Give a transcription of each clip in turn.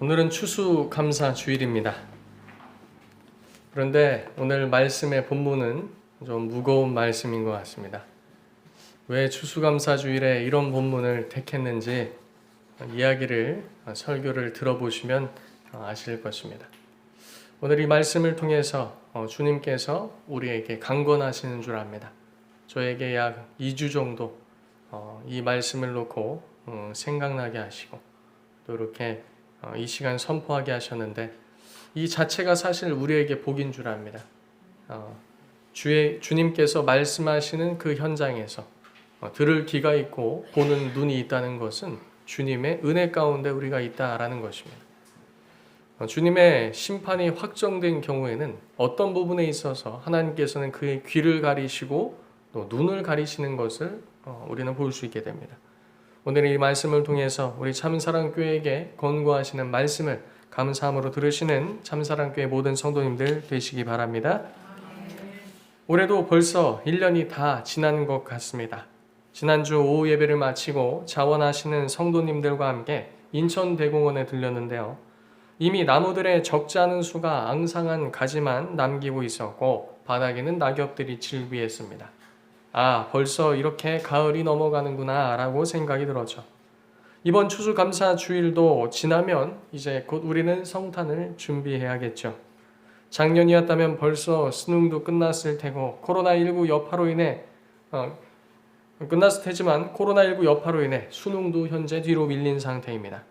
오늘은 추수감사주일입니다. 그런데 오늘 말씀의 본문은 좀 무거운 말씀인 것 같습니다. 왜 추수감사주일에 이런 본문을 택했는지 설교를 들어보시면 아실 것입니다. 오늘 이 말씀을 통해서 주님께서 우리에게 강권하시는 줄 압니다. 저에게 약 2주 정도 이 말씀을 놓고 생각나게 하시고 또 이렇게 이 시간 선포하게 하셨는데 이 자체가 사실 우리에게 복인 줄 압니다. 주님께서 말씀하시는 그 현장에서 들을 귀가 있고 보는 눈이 있다는 것은 주님의 은혜 가운데 우리가 있다라는 것입니다. 주님의 심판이 확정된 경우에는 어떤 부분에 있어서 하나님께서는 그의 귀를 가리시고 또 눈을 가리시는 것을 우리는 볼 수 있게 됩니다. 오늘 이 말씀을 통해서 우리 참사랑교회에게 권고하시는 말씀을 감사함으로 들으시는 참사랑교회 모든 성도님들 되시기 바랍니다. 올해도 벌써 1년이 다 지난 것 같습니다. 지난주 오후 예배를 마치고 자원하시는 성도님들과 함께 인천대공원에 들렸는데요. 이미 나무들의 적지 않은 수가 앙상한 가지만 남기고 있었고 바닥에는 낙엽들이 질비했습니다. 벌써 이렇게 가을이 넘어가는구나 라고 생각이 들었죠. 이번 추수감사주일도 지나면 이제 곧 우리는 성탄을 준비해야겠죠. 작년이었다면 벌써 수능도 끝났을 테고 코로나19 여파로 인해 끝났을 테지만 코로나19 여파로 인해 수능도 현재 뒤로 밀린 상태입니다.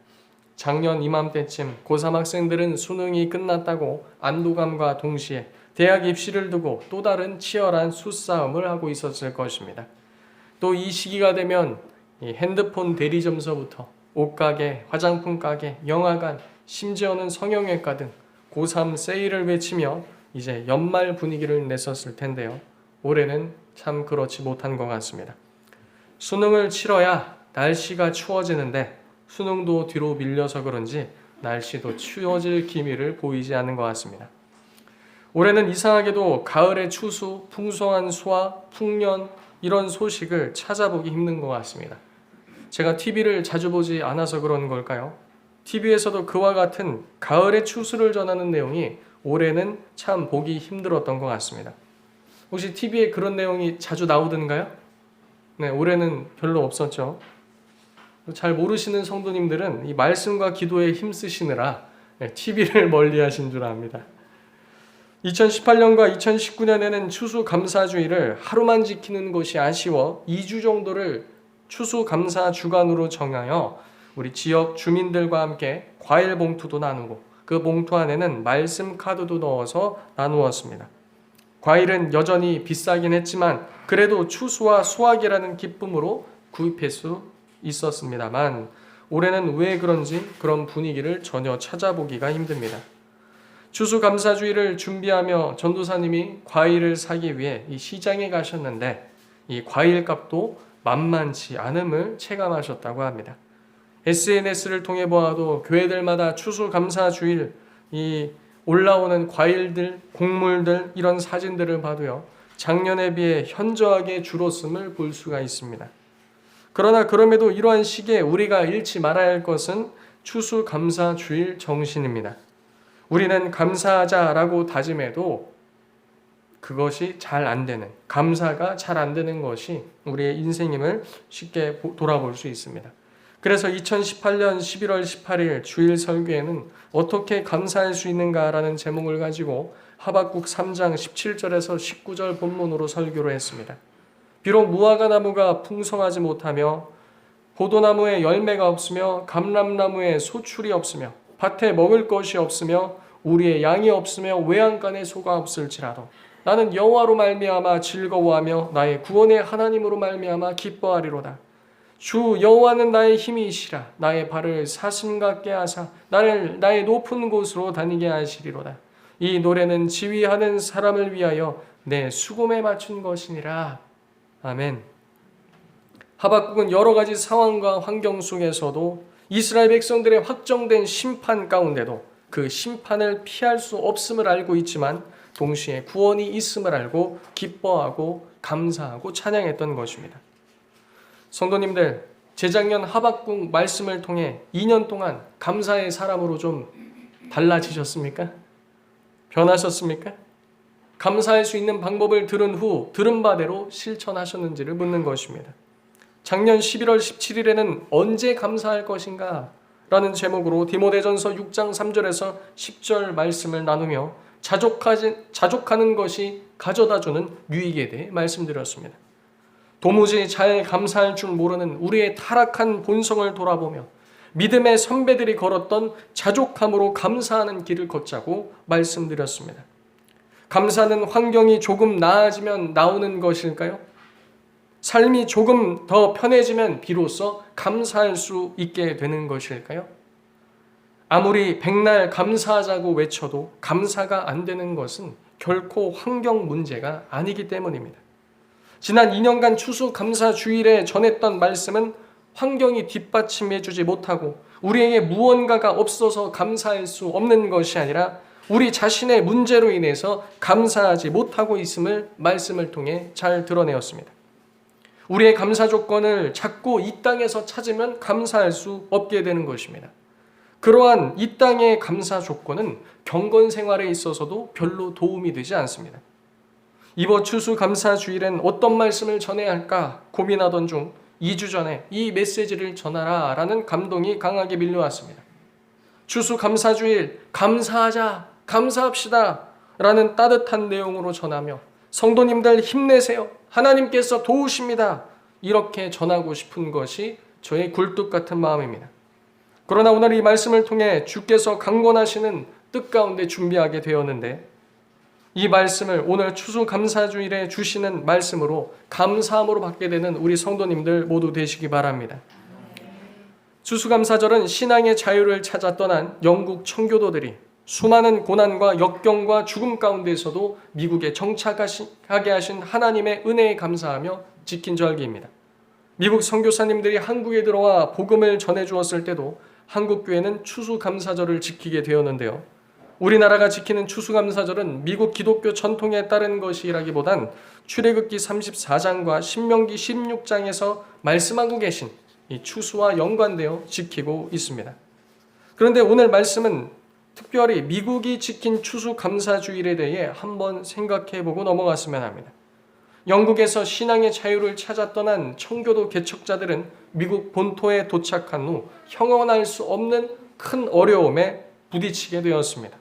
작년 이맘때쯤 고3 학생들은 수능이 끝났다고 안도감과 동시에 대학 입시를 두고 또 다른 치열한 수싸움을 하고 있었을 것입니다. 또 이 시기가 되면 핸드폰 대리점서부터 옷가게, 화장품 가게, 영화관, 심지어는 성형외과 등 고3 세일을 외치며 이제 연말 분위기를 냈었을 텐데요. 올해는 참 그렇지 못한 것 같습니다. 수능을 치러야 날씨가 추워지는데 수능도 뒤로 밀려서 그런지 날씨도 추워질 기미를 보이지 않는 것 같습니다. 올해는 이상하게도 가을의 추수, 풍성한 수와 풍년 이런 소식을 찾아보기 힘든 것 같습니다. 제가 TV를 자주 보지 않아서 그런 걸까요? TV에서도 그와 같은 가을의 추수를 전하는 내용이 올해는 참 보기 힘들었던 것 같습니다. 혹시 TV에 그런 내용이 자주 나오던가요? 네, 올해는 별로 없었죠. 잘 모르시는 성도님들은 이 말씀과 기도에 힘쓰시느라 TV를 멀리 하신 줄 압니다. 2018년과 2019년에는 추수감사주일을 하루만 지키는 것이 아쉬워 2주 정도를 추수감사주간으로 정하여 우리 지역 주민들과 함께 과일 봉투도 나누고 그 봉투 안에는 말씀 카드도 넣어서 나누었습니다. 과일은 여전히 비싸긴 했지만 그래도 추수와 수확이라는 기쁨으로 구입할 수 있었습니다만 올해는 왜 그런지 그런 분위기를 전혀 찾아보기가 힘듭니다. 추수감사주일을 준비하며 전도사님이 과일을 사기 위해 이 시장에 가셨는데 이 과일값도 만만치 않음을 체감하셨다고 합니다. SNS를 통해 보아도 교회들마다 추수감사주일 이 올라오는 과일들, 곡물들 이런 사진들을 봐도요. 작년에 비해 현저하게 줄었음을 볼 수가 있습니다. 그러나 그럼에도 이러한 시기에 우리가 잃지 말아야 할 것은 추수감사주일 정신입니다. 우리는 감사하자라고 다짐해도 그것이 잘 안 되는, 감사가 잘 안 되는 것이 우리의 인생임을 쉽게 돌아볼 수 있습니다. 그래서 2018년 11월 18일 주일 설교에는 어떻게 감사할 수 있는가라는 제목을 가지고 하박국 3장 17절에서 19절 본문으로 설교를 했습니다. 비록 무화과 나무가 풍성하지 못하며 포도나무에 열매가 없으며 감람나무에 소출이 없으며 밭에 먹을 것이 없으며 우리의 양이 없으며 외양간에 소가 없을지라도 나는 여호와로 말미암아 즐거워하며 나의 구원의 하나님으로 말미암아 기뻐하리로다. 주 여호와는 나의 힘이시라. 나의 발을 사슴 같게 하사 나를 나의 높은 곳으로 다니게 하시리로다. 이 노래는 지휘하는 사람을 위하여 내 수금에 맞춘 것이니라. 아멘. 하박국은 여러 가지 상황과 환경 속에서도 이스라엘 백성들의 확정된 심판 가운데도 그 심판을 피할 수 없음을 알고 있지만 동시에 구원이 있음을 알고 기뻐하고 감사하고 찬양했던 것입니다. 성도님들, 재작년 하박국 말씀을 통해 2년 동안 감사의 사람으로 좀 달라지셨습니까? 변하셨습니까? 감사할 수 있는 방법을 들은 후 들은 바대로 실천하셨는지를 묻는 것입니다. 작년 11월 17일에는 언제 감사할 것인가? 라는 제목으로 디모데전서 6장 3절에서 10절 말씀을 나누며 자족하는 것이 가져다주는 유익에 대해 말씀드렸습니다. 도무지 잘 감사할 줄 모르는 우리의 타락한 본성을 돌아보며 믿음의 선배들이 걸었던 자족함으로 감사하는 길을 걷자고 말씀드렸습니다. 감사는 환경이 조금 나아지면 나오는 것일까요? 삶이 조금 더 편해지면 비로소 감사할 수 있게 되는 것일까요? 아무리 백날 감사하자고 외쳐도 감사가 안 되는 것은 결코 환경 문제가 아니기 때문입니다. 지난 2년간 추수감사주일에 전했던 말씀은 환경이 뒷받침해주지 못하고 우리에게 무언가가 없어서 감사할 수 없는 것이 아니라 우리 자신의 문제로 인해서 감사하지 못하고 있음을 말씀을 통해 잘 드러내었습니다. 우리의 감사 조건을 자꾸 이 땅에서 찾으면 감사할 수 없게 되는 것입니다. 그러한 이 땅의 감사 조건은 경건 생활에 있어서도 별로 도움이 되지 않습니다. 이번 추수감사주일엔 어떤 말씀을 전해야 할까 고민하던 중 2주 전에 이 메시지를 전하라 라는 감동이 강하게 밀려왔습니다. 추수감사주일 감사하자, 감사합시다 라는 따뜻한 내용으로 전하며 성도님들 힘내세요. 하나님께서 도우십니다. 이렇게 전하고 싶은 것이 저의 굴뚝 같은 마음입니다. 그러나 오늘 이 말씀을 통해 주께서 강권하시는 뜻 가운데 준비하게 되었는데 이 말씀을 오늘 추수감사주일에 주시는 말씀으로 감사함으로 받게 되는 우리 성도님들 모두 되시기 바랍니다. 추수감사절은 신앙의 자유를 찾아 떠난 영국 청교도들이 수많은 고난과 역경과 죽음 가운데서도 미국에 정착하게 하신 하나님의 은혜에 감사하며 지킨 절기입니다. 미국 선교사님들이 한국에 들어와 복음을 전해주었을 때도 한국교회는 추수감사절을 지키게 되었는데요. 우리나라가 지키는 추수감사절은 미국 기독교 전통에 따른 것이라기보단 출애굽기 34장과 신명기 16장에서 말씀하고 계신 이 추수와 연관되어 지키고 있습니다. 그런데 오늘 말씀은 특별히 미국이 지킨 추수감사주일에 대해 한번 생각해보고 넘어갔으면 합니다. 영국에서 신앙의 자유를 찾아 떠난 청교도 개척자들은 미국 본토에 도착한 후 형언할 수 없는 큰 어려움에 부딪히게 되었습니다.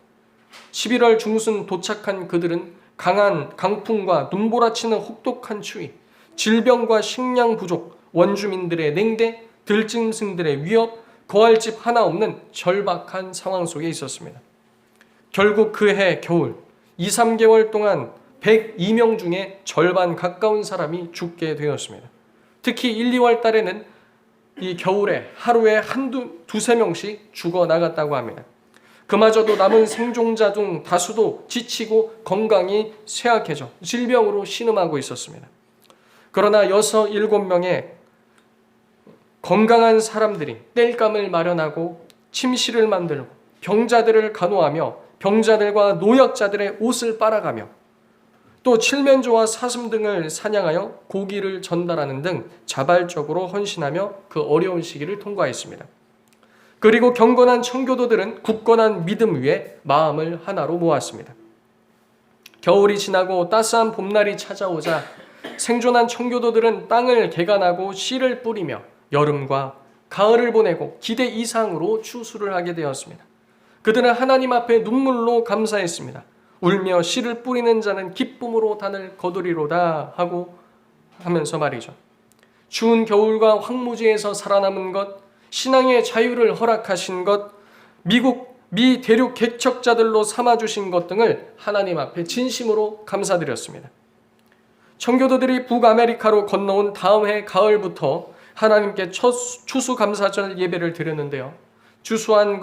11월 중순 도착한 그들은 강한 강풍과 눈보라치는 혹독한 추위, 질병과 식량 부족, 원주민들의 냉대, 들짐승들의 위협, 거할 집 하나 없는 절박한 상황 속에 있었습니다. 결국 그해 겨울 2-3개월 동안 102명 중에 절반 가까운 사람이 죽게 되었습니다. 특히 1-2월 달에는 이 겨울에 하루에 두세 명씩 죽어나갔다고 합니다. 그마저도 남은 생존자 중 다수도 지치고 건강이 쇠약해져 질병으로 신음하고 있었습니다. 그러나 6-7명의 건강한 사람들이 땔감을 마련하고 침실을 만들고 병자들을 간호하며 병자들과 노약자들의 옷을 빨아가며 또 칠면조와 사슴 등을 사냥하여 고기를 전달하는 등 자발적으로 헌신하며 그 어려운 시기를 통과했습니다. 그리고 경건한 청교도들은 굳건한 믿음 위에 마음을 하나로 모았습니다. 겨울이 지나고 따스한 봄날이 찾아오자 생존한 청교도들은 땅을 개간하고 씨를 뿌리며 여름과 가을을 보내고 기대 이상으로 추수를 하게 되었습니다. 그들은 하나님 앞에 눈물로 감사했습니다. 울며 씨를 뿌리는 자는 기쁨으로 단을 거두리로다 하면서 말이죠. 추운 겨울과 황무지에서 살아남은 것, 신앙의 자유를 허락하신 것, 미 대륙 개척자들로 삼아주신 것 등을 하나님 앞에 진심으로 감사드렸습니다. 청교도들이 북아메리카로 건너온 다음 해 가을부터 하나님께 첫 추수감사절 예배를 드렸는데요. 추수한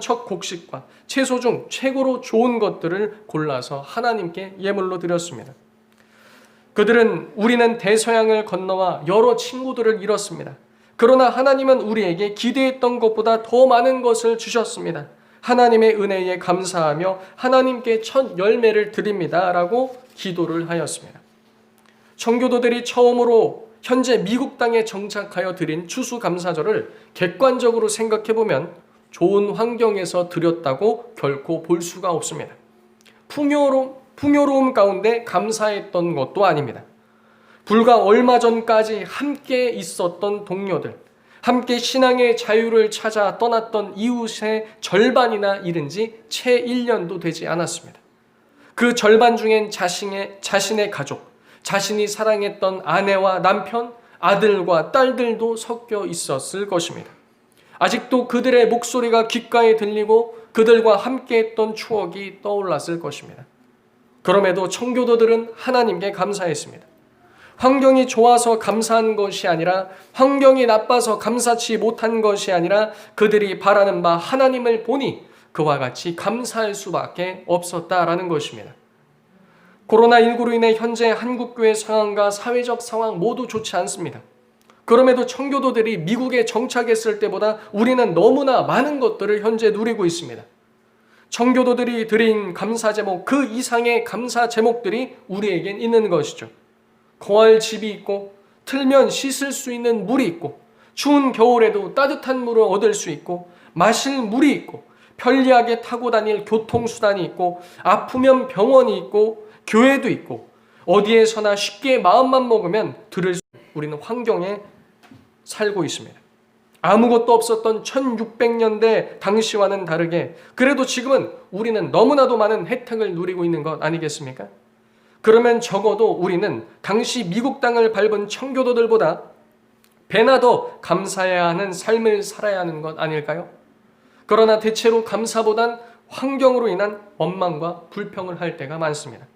첫 곡식과 채소 중 최고로 좋은 것들을 골라서 하나님께 예물로 드렸습니다. 그들은 우리는 대서양을 건너와 여러 친구들을 잃었습니다. 그러나 하나님은 우리에게 기대했던 것보다 더 많은 것을 주셨습니다. 하나님의 은혜에 감사하며 하나님께 첫 열매를 드립니다 라고 기도를 하였습니다. 청교도들이 처음으로 현재 미국 땅에 정착하여 드린 추수감사절을 객관적으로 생각해보면 좋은 환경에서 드렸다고 결코 볼 수가 없습니다. 풍요로움 가운데 감사했던 것도 아닙니다. 불과 얼마 전까지 함께 있었던 동료들, 함께 신앙의 자유를 찾아 떠났던 이웃의 절반이나 이른 지 채 1년도 되지 않았습니다. 그 절반 중엔 자신의 가족, 자신이 사랑했던 아내와 남편, 아들과 딸들도 섞여 있었을 것입니다. 아직도 그들의 목소리가 귓가에 들리고 그들과 함께했던 추억이 떠올랐을 것입니다. 그럼에도 청교도들은 하나님께 감사했습니다. 환경이 좋아서 감사한 것이 아니라, 환경이 나빠서 감사치 못한 것이 아니라 그들이 바라는 바 하나님을 보니 그와 같이 감사할 수밖에 없었다라는 것입니다. 코로나19로 인해 현재 한국교회 상황과 사회적 상황 모두 좋지 않습니다. 그럼에도 청교도들이 미국에 정착했을 때보다 우리는 너무나 많은 것들을 현재 누리고 있습니다. 청교도들이 드린 감사 제목, 그 이상의 감사 제목들이 우리에겐 있는 것이죠. 거할 집이 있고, 틀면 씻을 수 있는 물이 있고, 추운 겨울에도 따뜻한 물을 얻을 수 있고, 마실 물이 있고, 편리하게 타고 다닐 교통수단이 있고, 아프면 병원이 있고, 교회도 있고, 어디에서나 쉽게 마음만 먹으면 들을 수 있는 우리는 환경에 살고 있습니다. 아무것도 없었던 1600년대 당시와는 다르게 그래도 지금은 우리는 너무나도 많은 혜택을 누리고 있는 것 아니겠습니까? 그러면 적어도 우리는 당시 미국 땅을 밟은 청교도들보다 배나 더 감사해야 하는 삶을 살아야 하는 것 아닐까요? 그러나 대체로 감사보단 환경으로 인한 원망과 불평을 할 때가 많습니다.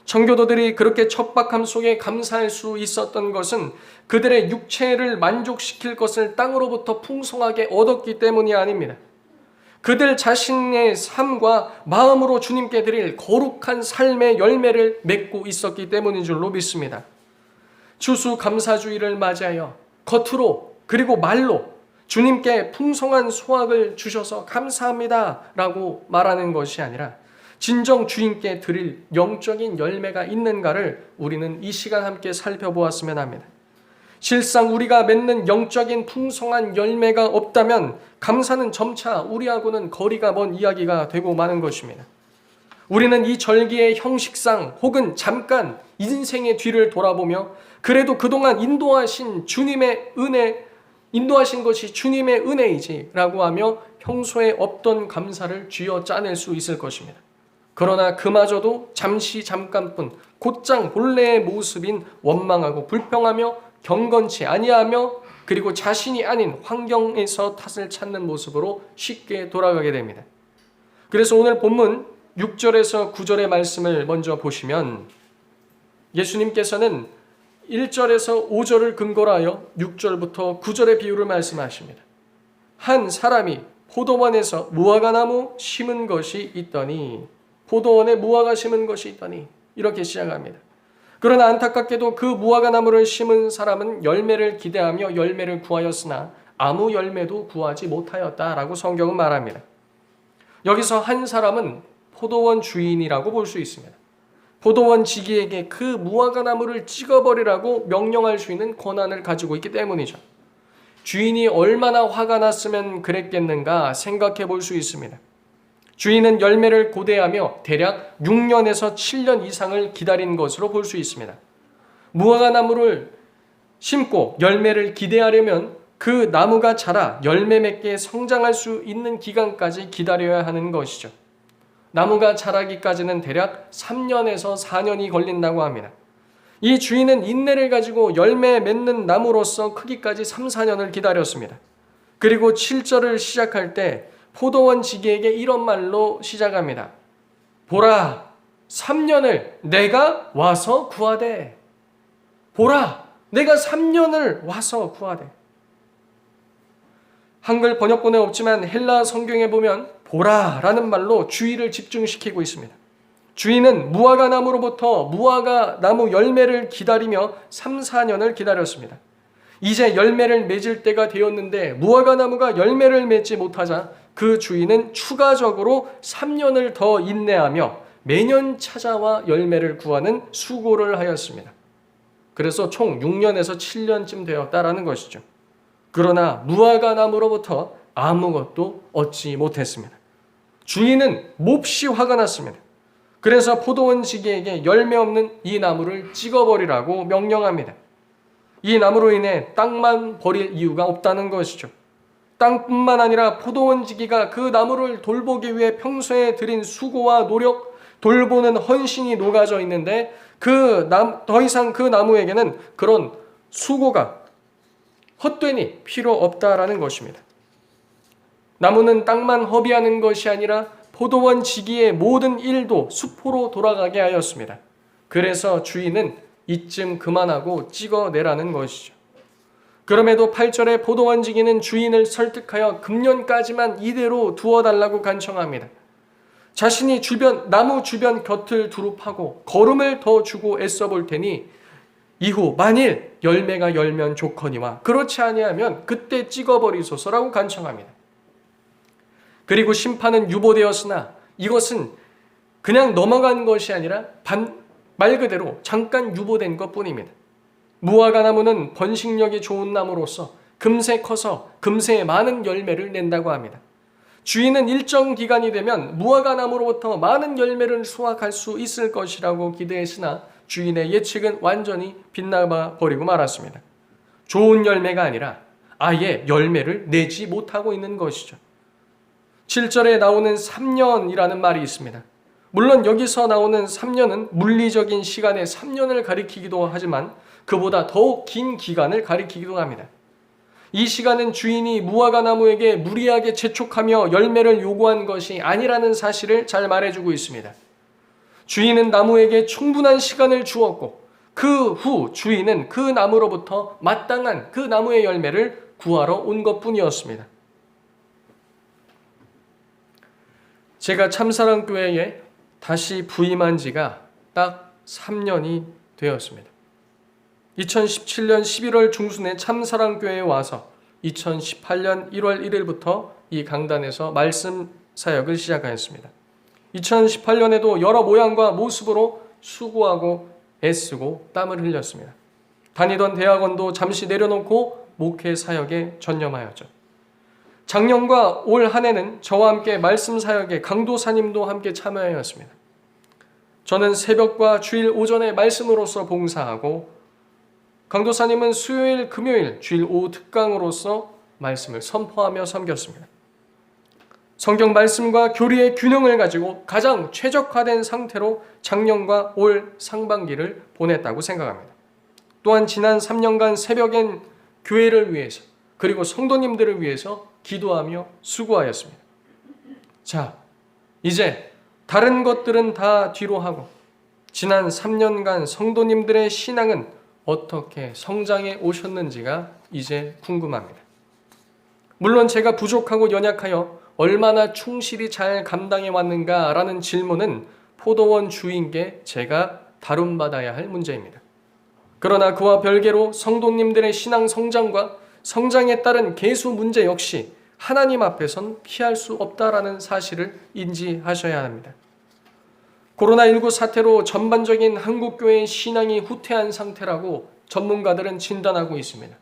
청교도들이 그렇게 척박함 속에 감사할 수 있었던 것은 그들의 육체를 만족시킬 것을 땅으로부터 풍성하게 얻었기 때문이 아닙니다. 그들 자신의 삶과 마음으로 주님께 드릴 거룩한 삶의 열매를 맺고 있었기 때문인 줄로 믿습니다. 추수감사주의를 맞이하여 겉으로 그리고 말로 주님께 풍성한 수확을 주셔서 감사합니다 라고 말하는 것이 아니라 진정 주인께 드릴 영적인 열매가 있는가를 우리는 이 시간 함께 살펴보았으면 합니다. 실상 우리가 맺는 영적인 풍성한 열매가 없다면 감사는 점차 우리하고는 거리가 먼 이야기가 되고 마는 것입니다. 우리는 이 절기의 형식상 혹은 잠깐 인생의 뒤를 돌아보며 그래도 그동안 인도하신 것이 주님의 은혜이지라고 하며 평소에 없던 감사를 쥐어짜낼 수 있을 것입니다. 그러나 그마저도 잠깐뿐 곧장 본래의 모습인 원망하고 불평하며 경건치 아니하며 그리고 자신이 아닌 환경에서 탓을 찾는 모습으로 쉽게 돌아가게 됩니다. 그래서 오늘 본문 6절에서 9절의 말씀을 먼저 보시면 예수님께서는 1절에서 5절을 근거로 하여 6절부터 9절의 비유를 말씀하십니다. 한 사람이 포도원에서 무화과나무 심은 것이 있더니 포도원에 무화과 심은 것이 있더니 이렇게 시작합니다. 그러나 안타깝게도 그 무화과나무를 심은 사람은 열매를 기대하며 열매를 구하였으나 아무 열매도 구하지 못하였다라고 성경은 말합니다. 여기서 한 사람은 포도원 주인이라고 볼 수 있습니다. 포도원 지기에게 그 무화과나무를 찍어버리라고 명령할 수 있는 권한을 가지고 있기 때문이죠. 주인이 얼마나 화가 났으면 그랬겠는가 생각해 볼 수 있습니다. 주인은 열매를 고대하며 대략 6년에서 7년 이상을 기다린 것으로 볼 수 있습니다. 무화과나무를 심고 열매를 기대하려면 그 나무가 자라 열매 맺게 성장할 수 있는 기간까지 기다려야 하는 것이죠. 나무가 자라기까지는 대략 3년에서 4년이 걸린다고 합니다. 이 주인은 인내를 가지고 열매 맺는 나무로서 크기까지 3, 4년을 기다렸습니다. 그리고 7절을 시작할 때 포도원 지기에게 이런 말로 시작합니다. 보라, 3년을 내가 와서 구하되. 보라, 내가 3년을 와서 구하되. 한글 번역본에 없지만 헬라 성경에 보면 보라라는 말로 주의를 집중시키고 있습니다. 주인은 무화과나무로부터 무화과나무 열매를 기다리며 3, 4년을 기다렸습니다. 이제 열매를 맺을 때가 되었는데 무화과나무가 열매를 맺지 못하자 그 주인은 추가적으로 3년을 더 인내하며 매년 찾아와 열매를 구하는 수고를 하였습니다. 그래서 총 6년에서 7년쯤 되었다라는 것이죠. 그러나 무화과 나무로부터 아무것도 얻지 못했습니다. 주인은 몹시 화가 났습니다. 그래서 포도원 지기에게 열매 없는 이 나무를 찍어버리라고 명령합니다. 이 나무로 인해 땅만 버릴 이유가 없다는 것이죠. 땅뿐만 아니라 포도원 지기가 그 나무를 돌보기 위해 평소에 들인 수고와 노력, 돌보는 헌신이 녹아져 있는데 더 이상 그 나무에게는 그런 수고가 헛되니 필요 없다라는 것입니다. 나무는 땅만 허비하는 것이 아니라 포도원 지기의 모든 일도 수포로 돌아가게 하였습니다. 그래서 주인은 이쯤 그만하고 찍어내라는 것이죠. 그럼에도 8절에 포도원 지기는 주인을 설득하여 금년까지만 이대로 두어달라고 간청합니다. 자신이 나무 주변 곁을 두루 파고 거름을 더 주고 애써 볼 테니 이후 만일 열매가 열면 좋거니와 그렇지 아니하면 그때 찍어버리소서라고 간청합니다. 그리고 심판은 유보되었으나 이것은 그냥 넘어간 것이 아니라 말 그대로 잠깐 유보된 것뿐입니다. 무화과 나무는 번식력이 좋은 나무로서 금세 커서 금세 많은 열매를 낸다고 합니다. 주인은 일정 기간이 되면 무화과 나무로부터 많은 열매를 수확할 수 있을 것이라고 기대했으나 주인의 예측은 완전히 빗나가 버리고 말았습니다. 좋은 열매가 아니라 아예 열매를 내지 못하고 있는 것이죠. 7절에 나오는 3년이라는 말이 있습니다. 물론 여기서 나오는 3년은 물리적인 시간의 3년을 가리키기도 하지만 그보다 더욱 긴 기간을 가리키기도 합니다. 이 시간은 주인이 무화과 나무에게 무리하게 재촉하며 열매를 요구한 것이 아니라는 사실을 잘 말해주고 있습니다. 주인은 나무에게 충분한 시간을 주었고 그 후 주인은 그 나무로부터 마땅한 그 나무의 열매를 구하러 온 것뿐이었습니다. 제가 참사랑교회에 다시 부임한 지가 딱 3년이 되었습니다. 2017년 11월 중순에 참사랑교회에 와서 2018년 1월 1일부터 이 강단에서 말씀 사역을 시작하였습니다. 2018년에도 여러 모양과 모습으로 수고하고 애쓰고 땀을 흘렸습니다. 다니던 대학원도 잠시 내려놓고 목회 사역에 전념하였죠. 작년과 올 한 해는 저와 함께 말씀 사역에 강도사님도 함께 참여하였습니다. 저는 새벽과 주일 오전에 말씀으로서 봉사하고 강도사님은 수요일, 금요일, 주일 오후 특강으로서 말씀을 선포하며 섬겼습니다. 성경 말씀과 교리의 균형을 가지고 가장 최적화된 상태로 작년과 올 상반기를 보냈다고 생각합니다. 또한 지난 3년간 새벽엔 교회를 위해서 그리고 성도님들을 위해서 기도하며 수고하였습니다. 자, 이제 다른 것들은 다 뒤로 하고 지난 3년간 성도님들의 신앙은 어떻게 성장해 오셨는지가 이제 궁금합니다. 물론 제가 부족하고 연약하여 얼마나 충실히 잘 감당해 왔는가라는 질문은 포도원 주인께 제가 다룬받아야 할 문제입니다. 그러나 그와 별개로 성도님들의 신앙 성장과 성장에 따른 계수 문제 역시 하나님 앞에선 피할 수 없다라는 사실을 인지하셔야 합니다. 코로나19 사태로 전반적인 한국교회의 신앙이 후퇴한 상태라고 전문가들은 진단하고 있습니다.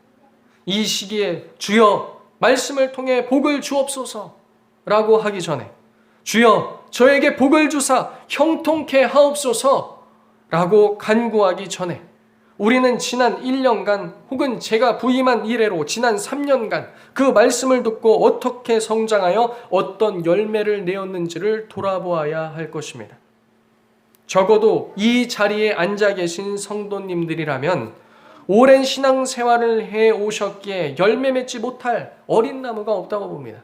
이 시기에 주여 말씀을 통해 복을 주옵소서라고 하기 전에 주여 저에게 복을 주사 형통케 하옵소서라고 간구하기 전에 우리는 지난 1년간 혹은 제가 부임한 이래로 지난 3년간 그 말씀을 듣고 어떻게 성장하여 어떤 열매를 내었는지를 돌아보아야 할 것입니다. 적어도 이 자리에 앉아 계신 성도님들이라면 오랜 신앙생활을 해 오셨기에 열매 맺지 못할 어린 나무가 없다고 봅니다.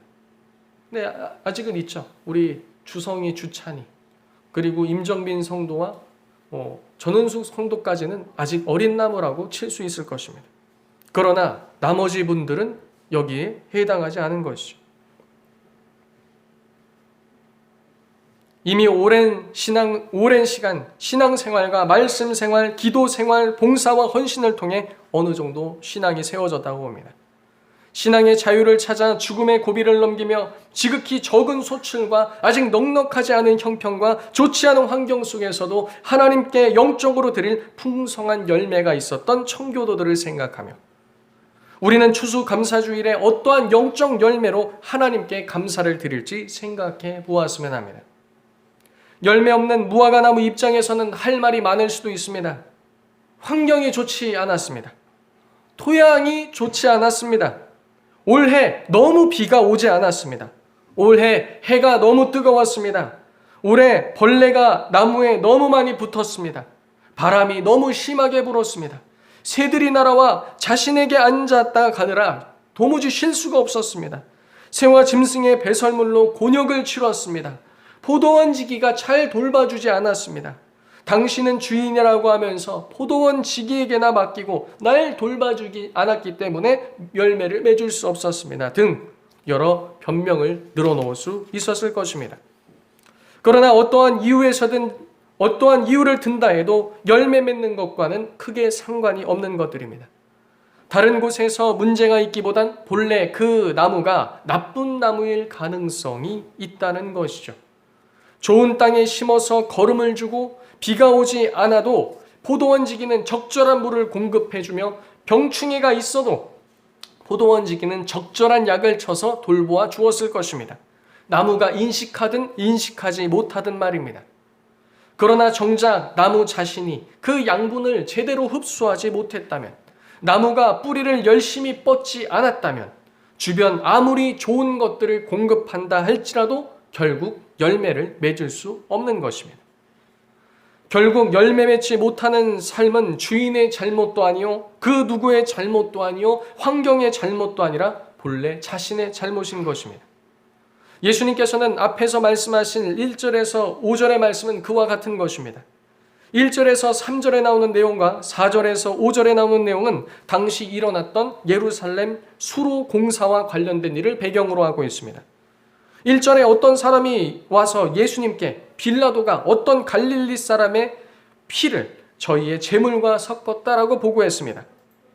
네, 아직은 있죠. 우리 주성이, 주찬이 그리고 임정빈 성도와 전은숙 성도까지는 아직 어린 나무라고 칠 수 있을 것입니다. 그러나 나머지 분들은 여기에 해당하지 않은 것이죠. 이미 오랜 시간 신앙생활과 말씀생활, 기도생활, 봉사와 헌신을 통해 어느 정도 신앙이 세워졌다고 봅니다. 신앙의 자유를 찾아 죽음의 고비를 넘기며 지극히 적은 소출과 아직 넉넉하지 않은 형편과 좋지 않은 환경 속에서도 하나님께 영적으로 드릴 풍성한 열매가 있었던 청교도들을 생각하며 우리는 추수감사주일에 어떠한 영적 열매로 하나님께 감사를 드릴지 생각해 보았으면 합니다. 열매 없는 무화과나무 입장에서는 할 말이 많을 수도 있습니다. 환경이 좋지 않았습니다. 토양이 좋지 않았습니다. 올해 너무 비가 오지 않았습니다. 올해 해가 너무 뜨거웠습니다. 올해 벌레가 나무에 너무 많이 붙었습니다. 바람이 너무 심하게 불었습니다. 새들이 날아와 자신에게 앉았다 가느라 도무지 쉴 수가 없었습니다. 새와 짐승의 배설물로 곤욕을 치렀습니다. 포도원 지기가 잘 돌봐주지 않았습니다. 당신은 주인이라고 하면서 포도원 지기에게나 맡기고 날 돌봐주지 않았기 때문에 열매를 맺을 수 없었습니다. 등 여러 변명을 늘어놓을 수 있었을 것입니다. 그러나 어떠한 이유를 든다 해도 열매 맺는 것과는 크게 상관이 없는 것들입니다. 다른 곳에서 문제가 있기보단 본래 그 나무가 나쁜 나무일 가능성이 있다는 것이죠. 좋은 땅에 심어서 거름을 주고 비가 오지 않아도 포도원지기는 적절한 물을 공급해주며 병충해가 있어도 포도원지기는 적절한 약을 쳐서 돌보아 주었을 것입니다. 나무가 인식하든 인식하지 못하든 말입니다. 그러나 정작 나무 자신이 그 양분을 제대로 흡수하지 못했다면, 나무가 뿌리를 열심히 뻗지 않았다면 주변 아무리 좋은 것들을 공급한다 할지라도 결국 열매를 맺을 수 없는 것입니다. 결국 열매 맺지 못하는 삶은 주인의 잘못도 아니요, 그 누구의 잘못도 아니요, 환경의 잘못도 아니라 본래 자신의 잘못인 것입니다. 예수님께서는 앞에서 말씀하신 1절에서 5절의 말씀은 그와 같은 것입니다. 1절에서 3절에 나오는 내용과 4절에서 5절에 나오는 내용은 당시 일어났던 예루살렘 수로 공사와 관련된 일을 배경으로 하고 있습니다. 1절에 어떤 사람이 와서 예수님께 빌라도가 어떤 갈릴리 사람의 피를 저희의 제물과 섞었다라고 보고했습니다.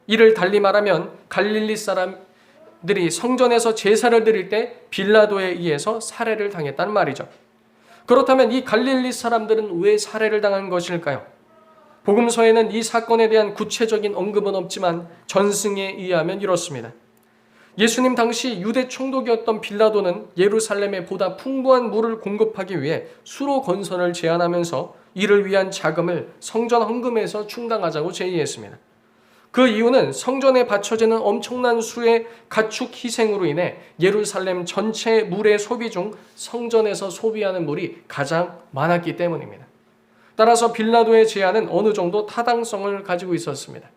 이를 달리 말하면 갈릴리 사람들이 성전에서 제사를 드릴 때 빌라도에 의해서 살해를 당했단 말이죠. 그렇다면 이 갈릴리 사람들은 왜 살해를 당한 것일까요? 복음서에는 이 사건에 대한 구체적인 언급은 없지만 전승에 의하면 이렇습니다. 예수님 당시 유대 총독이었던 빌라도는 예루살렘에 보다 풍부한 물을 공급하기 위해 수로 건설을 제안하면서 이를 위한 자금을 성전 헌금에서 충당하자고 제의했습니다. 그 이유는 성전에 바쳐지는 엄청난 수의 가축 희생으로 인해 예루살렘 전체 물의 소비 중 성전에서 소비하는 물이 가장 많았기 때문입니다. 따라서 빌라도의 제안은 어느 정도 타당성을 가지고 있었습니다.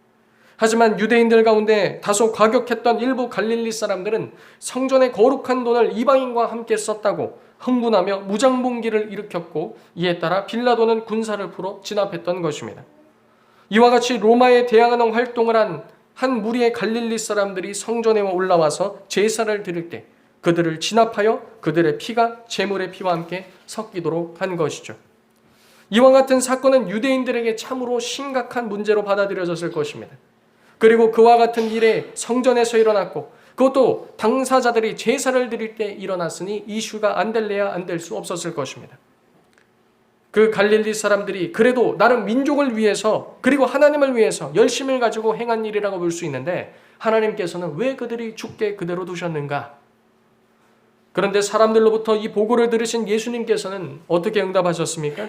하지만 유대인들 가운데 다소 과격했던 일부 갈릴리 사람들은 성전의 거룩한 돈을 이방인과 함께 썼다고 흥분하며 무장봉기를 일으켰고, 이에 따라 빌라도는 군사를 풀어 진압했던 것입니다. 이와 같이 로마에 대항하는 활동을 한 무리의 갈릴리 사람들이 성전에 올라와서 제사를 드릴 때 그들을 진압하여 그들의 피가 제물의 피와 함께 섞이도록 한 것이죠. 이와 같은 사건은 유대인들에게 참으로 심각한 문제로 받아들여졌을 것입니다. 그리고 그와 같은 일에 성전에서 일어났고, 그것도 당사자들이 제사를 드릴 때 일어났으니 이슈가 안 될래야 안 될 수 없었을 것입니다. 그 갈릴리 사람들이 그래도 나름 민족을 위해서 그리고 하나님을 위해서 열심을 가지고 행한 일이라고 볼 수 있는데, 하나님께서는 왜 그들이 죽게 그대로 두셨는가? 그런데 사람들로부터 이 보고를 들으신 예수님께서는 어떻게 응답하셨습니까?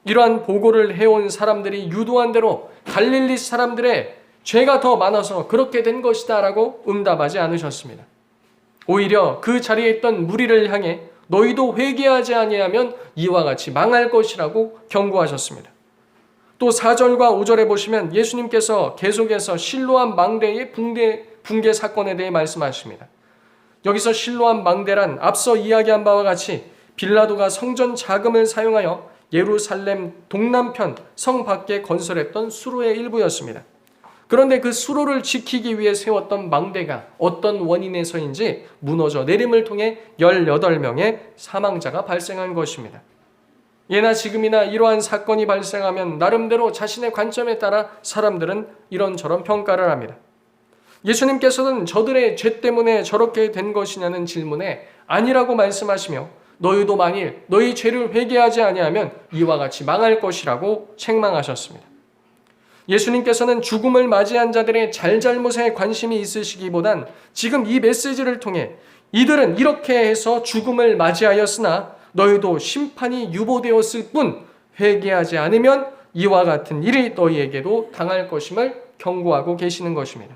이러한 보고를 해온 사람들이 유도한 대로 갈릴리 사람들의 죄가 더 많아서 그렇게 된 것이다 라고 응답하지 않으셨습니다. 오히려 그 자리에 있던 무리를 향해 너희도 회개하지 아니하면 이와 같이 망할 것이라고 경고하셨습니다. 또 4절과 5절에 보시면 예수님께서 계속해서 실로암 망대의 붕괴 사건에 대해 말씀하십니다. 여기서 실로암 망대란 앞서 이야기한 바와 같이 빌라도가 성전 자금을 사용하여 예루살렘 동남편 성 밖에 건설했던 수로의 일부였습니다. 그런데 그 수로를 지키기 위해 세웠던 망대가 어떤 원인에서인지 무너져 내림을 통해 18명의 사망자가 발생한 것입니다. 예나 지금이나 이러한 사건이 발생하면 나름대로 자신의 관점에 따라 사람들은 이런저런 평가를 합니다. 예수님께서는 저들의 죄 때문에 저렇게 된 것이냐는 질문에 아니라고 말씀하시며 너희도 만일 너희 죄를 회개하지 아니하면 이와 같이 망할 것이라고 책망하셨습니다. 예수님께서는 죽음을 맞이한 자들의 잘잘못에 관심이 있으시기보단 지금 이 메시지를 통해 이들은 이렇게 해서 죽음을 맞이하였으나 너희도 심판이 유보되었을 뿐 회개하지 않으면 이와 같은 일이 너희에게도 당할 것임을 경고하고 계시는 것입니다.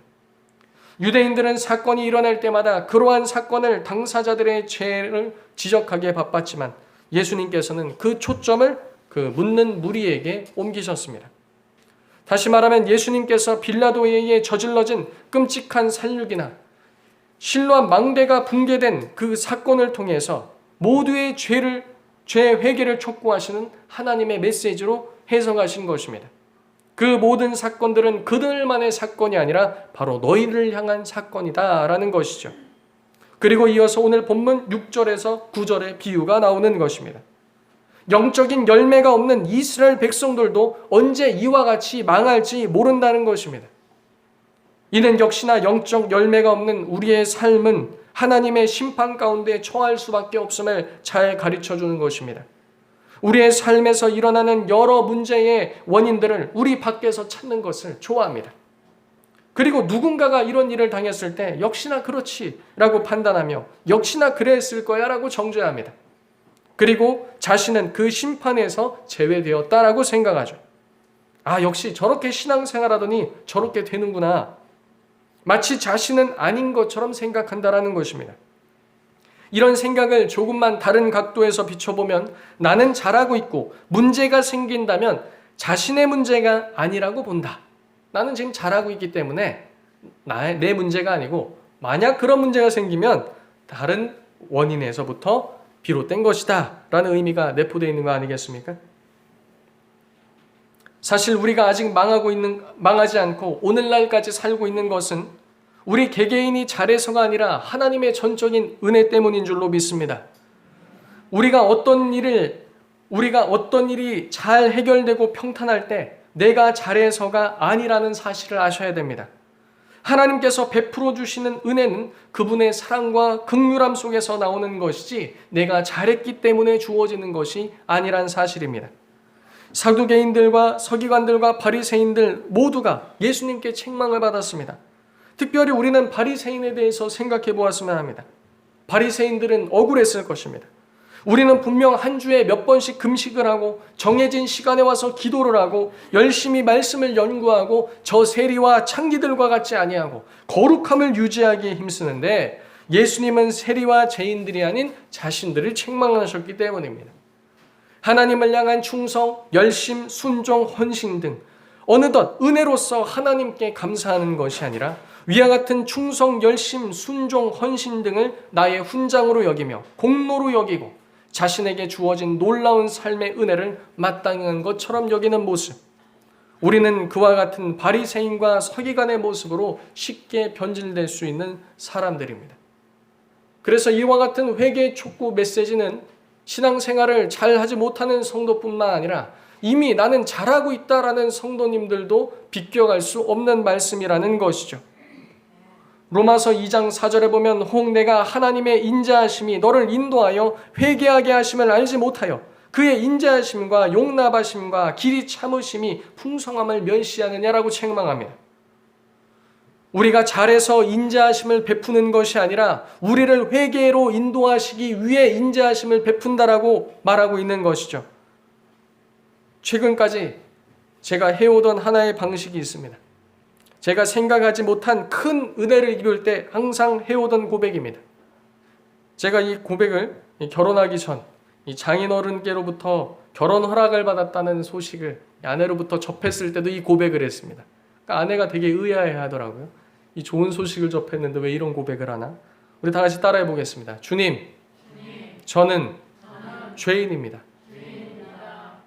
유대인들은 사건이 일어날 때마다 그러한 사건을 당사자들의 죄를 지적하기에 바빴지만 예수님께서는 그 초점을 그 묻는 무리에게 옮기셨습니다. 다시 말하면 예수님께서 빌라도에 의해 저질러진 끔찍한 살육이나 실로암 망대가 붕괴된 그 사건을 통해서 모두의 죄 회개를 촉구하시는 하나님의 메시지로 해석하신 것입니다. 그 모든 사건들은 그들만의 사건이 아니라 바로 너희를 향한 사건이다라는 것이죠. 그리고 이어서 오늘 본문 6절에서 9절의 비유가 나오는 것입니다. 영적인 열매가 없는 이스라엘 백성들도 언제 이와 같이 망할지 모른다는 것입니다. 이는 역시나 영적 열매가 없는 우리의 삶은 하나님의 심판 가운데 처할 수밖에 없음을 잘 가르쳐주는 것입니다. 우리의 삶에서 일어나는 여러 문제의 원인들을 우리 밖에서 찾는 것을 좋아합니다. 그리고 누군가가 이런 일을 당했을 때 역시나 그렇지라고 판단하며 역시나 그랬을 거야라고 정죄합니다. 그리고 자신은 그 심판에서 제외되었다라고 생각하죠. 아, 역시 저렇게 신앙생활하더니 저렇게 되는구나. 마치 자신은 아닌 것처럼 생각한다라는 것입니다. 이런 생각을 조금만 다른 각도에서 비춰보면 나는 잘하고 있고 문제가 생긴다면 자신의 문제가 아니라고 본다. 나는 지금 잘하고 있기 때문에 내 문제가 아니고 만약 그런 문제가 생기면 다른 원인에서부터 비롯된 것이다 라는 의미가 내포되어 있는 거 아니겠습니까? 사실 우리가 아직 망하지 않고 오늘날까지 살고 있는 것은 우리 개개인이 잘해서가 아니라 하나님의 전적인 은혜 때문인 줄로 믿습니다. 우리가 어떤 일이 잘 해결되고 평탄할 때 내가 잘해서가 아니라는 사실을 아셔야 됩니다. 하나님께서 베풀어 주시는 은혜는 그분의 사랑과 긍휼함 속에서 나오는 것이지 내가 잘했기 때문에 주어지는 것이 아니란 사실입니다. 사두개인들과 서기관들과 바리새인들 모두가 예수님께 책망을 받았습니다. 특별히 우리는 바리새인에 대해서 생각해 보았으면 합니다. 바리새인들은 억울했을 것입니다. 우리는 분명 한 주에 몇 번씩 금식을 하고 정해진 시간에 와서 기도를 하고 열심히 말씀을 연구하고 저 세리와 창기들과 같지 아니하고 거룩함을 유지하기에 힘쓰는데 예수님은 세리와 죄인들이 아닌 자신들을 책망하셨기 때문입니다. 하나님을 향한 충성, 열심, 순종, 헌신 등 어느덧 은혜로서 하나님께 감사하는 것이 아니라 위와 같은 충성, 열심, 순종, 헌신 등을 나의 훈장으로 여기며 공로로 여기고 자신에게 주어진 놀라운 삶의 은혜를 마땅한 것처럼 여기는 모습. 우리는 그와 같은 바리새인과 서기관의 모습으로 쉽게 변질될 수 있는 사람들입니다. 그래서 이와 같은 회개 촉구 메시지는 신앙생활을 잘 하지 못하는 성도뿐만 아니라 이미 나는 잘하고 있다라는 성도님들도 비껴갈 수 없는 말씀이라는 것이죠. 로마서 2장 4절에 보면 혹 내가 하나님의 인자하심이 너를 인도하여 회개하게 하심을 알지 못하여 그의 인자하심과 용납하심과 길이 참으심이 풍성함을 멸시하느냐라고 책망합니다. 우리가 잘해서 인자하심을 베푸는 것이 아니라 우리를 회개로 인도하시기 위해 인자하심을 베푼다라고 말하고 있는 것이죠. 최근까지 제가 해오던 하나의 방식이 있습니다. 제가 생각하지 못한 큰 은혜를 입을 때 항상 해오던 고백입니다. 제가 이 고백을 결혼하기 전 이 장인어른께로부터 결혼 허락을 받았다는 소식을 아내로부터 접했을 때도 이 고백을 했습니다. 그러니까 아내가 되게 의아해 하더라고요. 이 좋은 소식을 접했는데 왜 이런 고백을 하나? 우리 다 같이 따라해 보겠습니다. 주님, 저는 죄인입니다.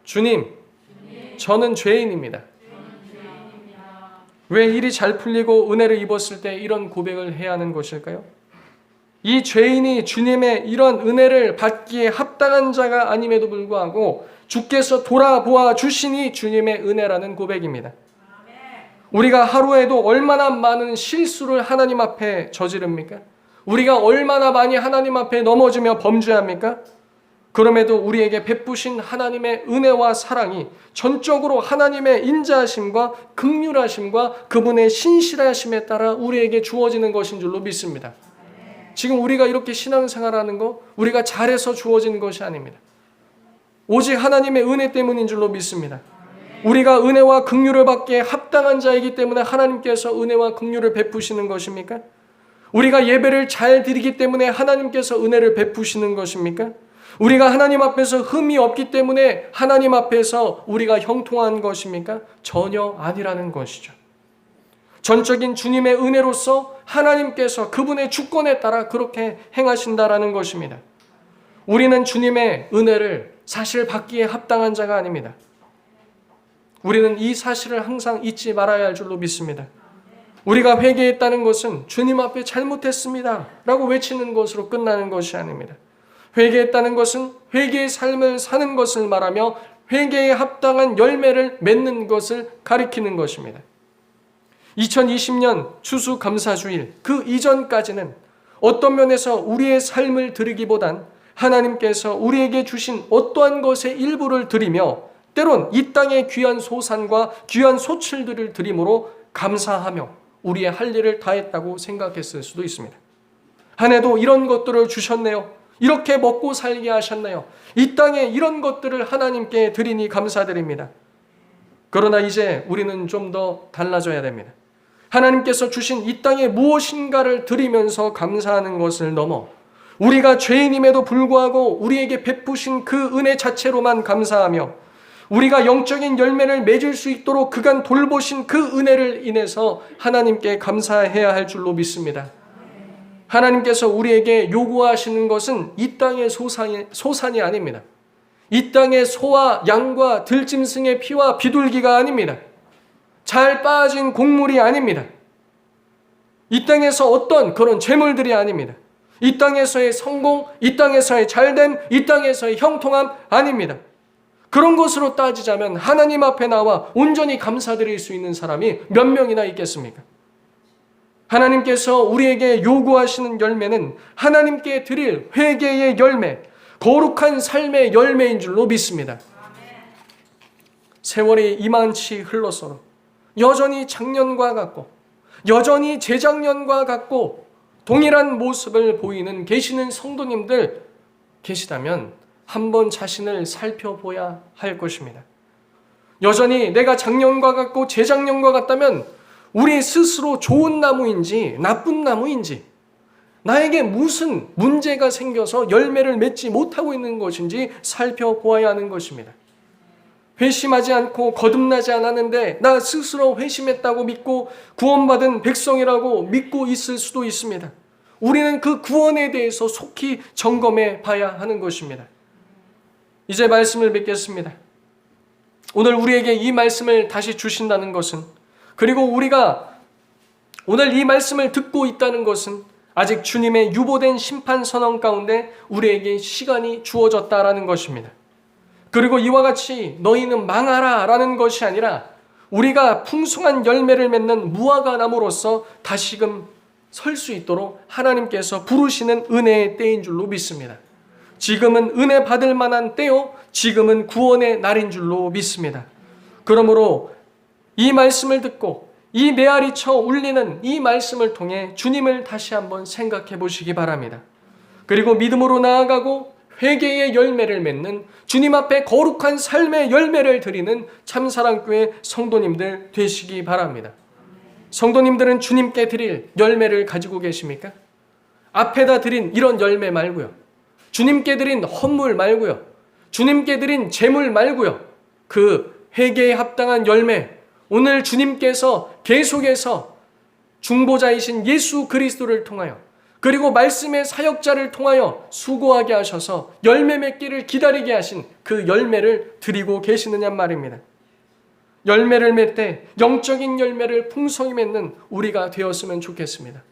주님, 저는 죄인입니다. 왜 일이 잘 풀리고 은혜를 입었을 때 이런 고백을 해야 하는 것일까요? 이 죄인이 주님의 이런 은혜를 받기에 합당한 자가 아님에도 불구하고 주께서 돌아보아 주시니 주님의 은혜라는 고백입니다. 우리가 하루에도 얼마나 많은 실수를 하나님 앞에 저지릅니까? 우리가 얼마나 많이 하나님 앞에 넘어지며 범죄합니까? 그럼에도 우리에게 베푸신 하나님의 은혜와 사랑이 전적으로 하나님의 인자하심과 긍휼하심과 그분의 신실하심에 따라 우리에게 주어지는 것인 줄로 믿습니다. 지금 우리가 이렇게 신앙생활하는 거 우리가 잘해서 주어지는 것이 아닙니다. 오직 하나님의 은혜 때문인 줄로 믿습니다. 우리가 은혜와 긍휼을 받기에 합당한 자이기 때문에 하나님께서 은혜와 긍휼을 베푸시는 것입니까? 우리가 예배를 잘 드리기 때문에 하나님께서 은혜를 베푸시는 것입니까? 우리가 하나님 앞에서 흠이 없기 때문에 하나님 앞에서 우리가 형통한 것입니까? 전혀 아니라는 것이죠. 전적인 주님의 은혜로서 하나님께서 그분의 주권에 따라 그렇게 행하신다라는 것입니다. 우리는 주님의 은혜를 사실 받기에 합당한 자가 아닙니다. 우리는 이 사실을 항상 잊지 말아야 할 줄로 믿습니다. 우리가 회개했다는 것은 주님 앞에 잘못했습니다 라고 외치는 것으로 끝나는 것이 아닙니다. 회개했다는 것은 회개의 삶을 사는 것을 말하며 회개에 합당한 열매를 맺는 것을 가리키는 것입니다. 2020년 추수감사주일 그 이전까지는 어떤 면에서 우리의 삶을 드리기보단 하나님께서 우리에게 주신 어떠한 것의 일부를 드리며 때론 이 땅의 귀한 소산과 귀한 소출들을 드림으로 감사하며 우리의 할 일을 다했다고 생각했을 수도 있습니다. 한 해도 이런 것들을 주셨네요. 이렇게 먹고 살게 하셨네요. 이 땅에 이런 것들을 하나님께 드리니 감사드립니다. 그러나 이제 우리는 좀 더 달라져야 됩니다. 하나님께서 주신 이 땅에 무엇인가를 드리면서 감사하는 것을 넘어 우리가 죄인임에도 불구하고 우리에게 베푸신 그 은혜 자체로만 감사하며 우리가 영적인 열매를 맺을 수 있도록 그간 돌보신 그 은혜를 인해서 하나님께 감사해야 할 줄로 믿습니다. 하나님께서 우리에게 요구하시는 것은 이 땅의 소산이 아닙니다. 이 땅의 소와 양과 들짐승의 피와 비둘기가 아닙니다. 잘 빠진 곡물이 아닙니다. 이 땅에서 어떤 그런 재물들이 아닙니다. 이 땅에서의 성공, 이 땅에서의 잘됨, 이 땅에서의 형통함 아닙니다. 그런 것으로 따지자면 하나님 앞에 나와 온전히 감사드릴 수 있는 사람이 몇 명이나 있겠습니까? 하나님께서 우리에게 요구하시는 열매는 하나님께 드릴 회개의 열매, 거룩한 삶의 열매인 줄로 믿습니다. 세월이 이만치 흘러서도 여전히 작년과 같고 여전히 재작년과 같고 동일한 모습을 보이는 계시는 성도님들 계시다면 한번 자신을 살펴봐야 할 것입니다. 여전히 내가 작년과 같고 재작년과 같다면 우리 스스로 좋은 나무인지 나쁜 나무인지 나에게 무슨 문제가 생겨서 열매를 맺지 못하고 있는 것인지 살펴보아야 하는 것입니다. 회심하지 않고 거듭나지 않았는데 나 스스로 회심했다고 믿고 구원받은 백성이라고 믿고 있을 수도 있습니다. 우리는 그 구원에 대해서 속히 점검해 봐야 하는 것입니다. 이제 말씀을 맺겠습니다. 오늘 우리에게 이 말씀을 다시 주신다는 것은 그리고 우리가 오늘 이 말씀을 듣고 있다는 것은 아직 주님의 유보된 심판 선언 가운데 우리에게 시간이 주어졌다라는 것입니다. 그리고 이와 같이 너희는 망하라 라는 것이 아니라 우리가 풍성한 열매를 맺는 무화과 나무로서 다시금 설 수 있도록 하나님께서 부르시는 은혜의 때인 줄로 믿습니다. 지금은 은혜 받을 만한 때요, 지금은 구원의 날인 줄로 믿습니다. 그러므로 이 말씀을 듣고 이 메아리 쳐 울리는 이 말씀을 통해 주님을 다시 한번 생각해 보시기 바랍니다. 그리고 믿음으로 나아가고 회개의 열매를 맺는 주님 앞에 거룩한 삶의 열매를 드리는 참사랑교회 성도님들 되시기 바랍니다. 성도님들은 주님께 드릴 열매를 가지고 계십니까? 앞에다 드린 이런 열매 말고요. 주님께 드린 헌물 말고요. 주님께 드린 제물 말고요. 그 회개에 합당한 열매, 오늘 주님께서 계속해서 중보자이신 예수 그리스도를 통하여 그리고 말씀의 사역자를 통하여 수고하게 하셔서 열매 맺기를 기다리게 하신 그 열매를 드리고 계시느냐 말입니다. 열매를 맺되 영적인 열매를 풍성히 맺는 우리가 되었으면 좋겠습니다.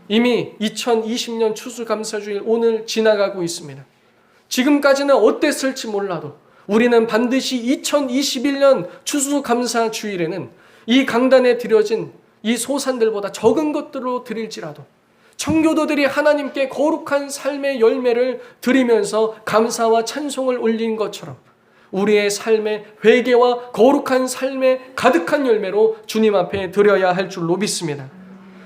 이미 2020년 추수감사주일 오늘 지나가고 있습니다. 지금까지는 어땠을지 몰라도 우리는 반드시 2021년 추수감사주일에는 이 강단에 드려진 이 소산들보다 적은 것들로 드릴지라도 청교도들이 하나님께 거룩한 삶의 열매를 드리면서 감사와 찬송을 올린 것처럼 우리의 삶의 회개와 거룩한 삶의 가득한 열매로 주님 앞에 드려야 할 줄로 믿습니다.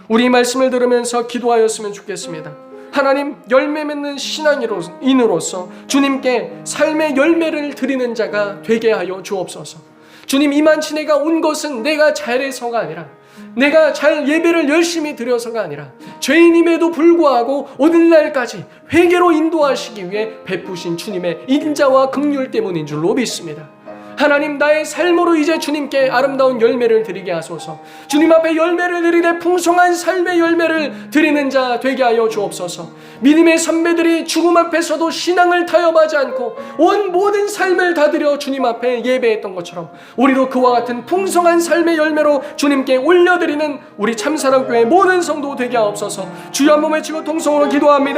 우리 말씀을 들으면서 기도하였으면 좋겠습니다. 하나님, 열매 맺는 신앙인으로서 주님께 삶의 열매를 드리는 자가 되게 하여 주옵소서. 주님, 이만치 내가 온 것은 내가 잘해서가 아니라, 내가 잘 예배를 열심히 드려서가 아니라, 죄인임에도 불구하고 오늘날까지 회개로 인도하시기 위해 베푸신 주님의 인자와 긍휼 때문인 줄로 믿습니다. 하나님, 나의 삶으로 이제 주님께 아름다운 열매를 드리게 하소서. 주님 앞에 열매를 드리되 풍성한 삶의 열매를 드리는 자 되게 하여 주옵소서. 믿음의 선배들이 죽음 앞에서도 신앙을 타협하지 않고 온 모든 삶을 다 드려 주님 앞에 예배했던 것처럼 우리도 그와 같은 풍성한 삶의 열매로 주님께 올려드리는 우리 참사랑교회 모든 성도 되게 하옵소서. 주여, 한 번 외치고 통성으로 기도합니다.